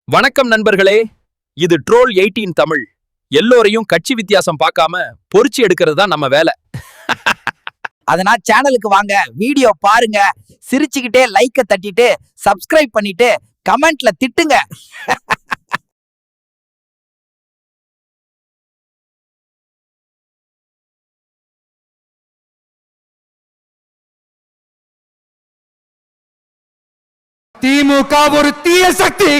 வணக்கம் நண்பர்களே, இது ட்ரோல் 18 தமிழ். எல்லோரையும் கட்சி வித்தியாசம் பார்க்காம பொறிச்சு எடுக்கிறது தான் நம்ம வேலை. அதனால சேனலுக்கு வாங்க, வீடியோ பாருங்க, சிரிச்சுக்கிட்டே லைக்க தட்டிட்டு சப்ஸ்கிரைப் பண்ணிட்டு கமெண்ட்ல திட்டுங்க. திமுக ஒரு தீய சக்தி.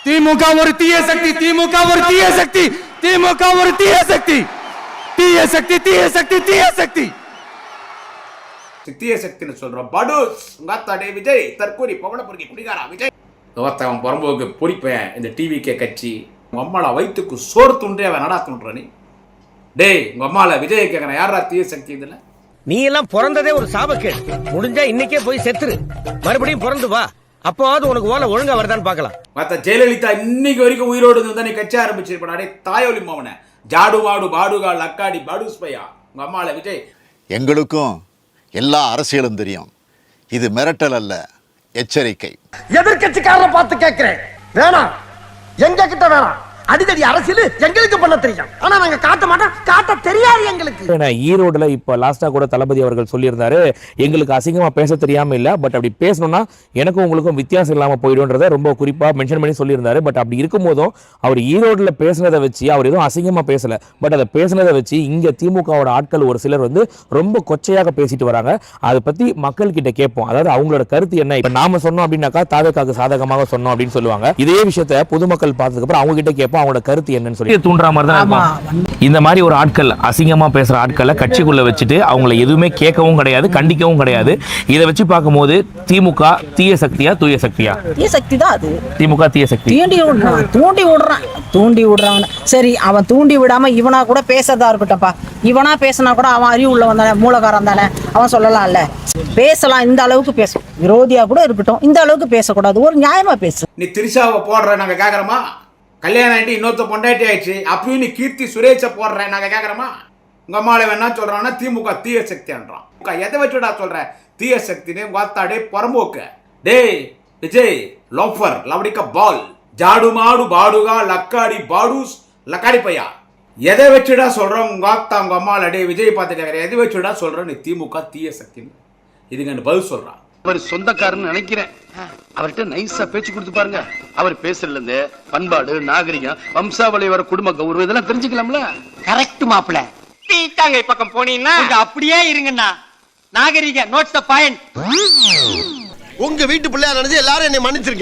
திமுக ஒரு தீய சக்தி. திமுக ஒரு தீய சக்தி. திமுக ஒரு தீய சக்தி. தீய சக்தி, தீய சக்தி, தீய சக்தி. தீய சக்தின்னு சொல்றோம். படுஸ் உங்காத்தாடே விஜய் தற்கூரி பவள பொறுக்கி குடிகாரா விஜய் அவன் புறம்போக்கு பொறிப்பேன். இந்த டிவிகே கட்சி உங்க அம்மால வயிற்றுக்கு சோறு துண்டே அவன் நடா துண்ற நீ. டேய் உங்க அம்மால விஜய் கேட்கறேன், யாரா தீய சக்தி இதுல? நீ எல்லாம் பிறந்ததே ஒரு சாபக்கேடு. முடிஞ்சா இன்னைக்கே போய் செத்துரு, மறுபடியும் பிறந்து வா. அப்போது உனக்கு ஓலை ஒழுங்கா வருதான்னு பார்க்கலாம். மத்த ஜெயலலிதா இன்னைக்கு வரைக்கும் உயிரோடு இருந்தா நீ கட்சி ஆரம்பிச்சிருப்பா. தாயோலி மாவன ஜாடு மாடு பாடுகா லக்காடி பாடுஸ் பையா உங்க அம்மால விஜய். எங்களுக்கும் எல்லா அரசியலும் தெரியும். இது மிரட்டல் அல்ல, எச்சரிக்கை. எதிர்கட்சிக்காரரை பார்த்து கேட்கிறேன், வேணாம், எங்க கிட்ட வேணாம். அடிதடி அரசியல் எங்களுக்கு பண்ண தெரியும், ஆனா நாங்க காட்ட மாட்டோம், காட்ட தெரியாது எங்களுக்கு. ஈரோடுல இப்ப லாஸ்டா கூட தளபதி அவர்கள் சொல்லியிருந்தாரு, எங்களுக்கு அசிங்கமா பேச தெரியாம இல்ல, பட் அப்படி பேசணும்னா எனக்கும் உங்களுக்கும் வித்தியாசம் இல்லாம போயிடும்ன்றத ரொம்ப குறிப்பா மென்ஷன் பண்ணி சொல்லியிருந்தாரு. பட் அப்படி இருக்கும் போதும் அவர் ஈரோடுல பேசுனதை வச்சு அவர் எதுவும் அசிங்கமா பேசல, பட் அதை பேசுனதை வச்சு இங்க திமுகவோட ஆட்கள் ஒரு சிலர் வந்து ரொம்ப கொச்சையாக பேசிட்டு வராங்க. அதை பத்தி மக்கள் கிட்ட கேட்போம், அதாவது அவங்களோட கருத்து என்ன. இப்ப நாம சொன்னோம் அப்படின்னாக்கா தாவேக்காக்கு சாதகமாக சொன்னோம் அப்படின்னு சொல்லுவாங்க. இதே விஷயத்த பொதுமக்கள் பார்த்ததுக்கு அப்புறம் அவங்க கிட்ட கேட்போம் அவங்களோட கருத்து என்னன்னு சொல்லி தூண்டுற மாதிரி தான். இந்த மாதிரி ஒரு ஆட்கள் அசிங்கமா பேசுற ஆட்களை கட்சிக்குள்ள வச்சுட்டு அவங்கள எதுவுமே கேட்கவும் கிடையாது, கண்டிக்கவும் கிடையாது. இதை வச்சு பார்க்கும்போது திமுக தீய சக்தியா தூய சக்தியா? தீய சக்தி தான் அது. திமுக தீய சக்தி. தூண்டி விடுறான். சரி, அவன் தூண்டி விடாம இவனா கூட பேசுறதா இருக்கட்டும்ப்பா. இவனா பேசினா கூட அவன் அறிவு உள்ள வந்தானே, மூலகாரம் தானே, அவன் சொல்லலாம்ல. பேசலாம், இந்த அளவுக்கு பேசும். விரோதியா கூட இருக்கட்டும், இந்த அளவுக்கு பேசக்கூடாது, ஒரு நியாயமா பேசு. நீ திரிஷாவை போடுற நாங்க கேக்குறோமா? கல்யாணம் ஆயிட்டு இன்னொருத்த பொண்டாட்டி ஆயிடுச்சு, அப்பயும் நீ கீர்த்தி சுரேஷை போடுற நாங்க கேக்குறோமா? உங்க அம்மாவை வேணா சொல்றான்னா திமுக தீய சக்தின்றான். எதை வச்சுடா சொல்ற தீய சக்தின்னு? வாத்தாடே புறம்போக்கு. டேய் விஜய் லோஃபர் லவடிக்க பால் ஜாடு மாடு பாடுகா லக்காடி பாடுஸ் லக்காடி பையா, எதை வச்சுடா சொல்றோம்? உங்க ஆத்தா உங்க அம்மால டே விஜய் பார்த்து கேட்கற, எதை வச்சுடா சொல்ற நீ திமுக தீய சக்தின்னு? இதுக்கு பதில் சொல்றான். அவர் சொந்தக்காரன்னு நினைக்கிறேன். அவர்கிட்ட நைஸா பேச்சு கொடுத்து பாருங்க. அவர் பேசுறதுல இருந்து பண்பாடு, நாகரிகம், வம்சாவளி, வர குடும்ப கௌரவம் இதெல்லாம் தெரிஞ்சுக்கலாம்ல. கரெக்ட் மாப்பிள. தீட்டாங்க பக்கம் போனீங்கன்னா அப்படியே இருங்கண்ணா. நாகரிக நோட்ஸ் த பாயிண்ட். உங்க வீட்டு பிள்ளையா நினைச்சு எல்லாரும் என்னை மன்னிச்சிருங்க.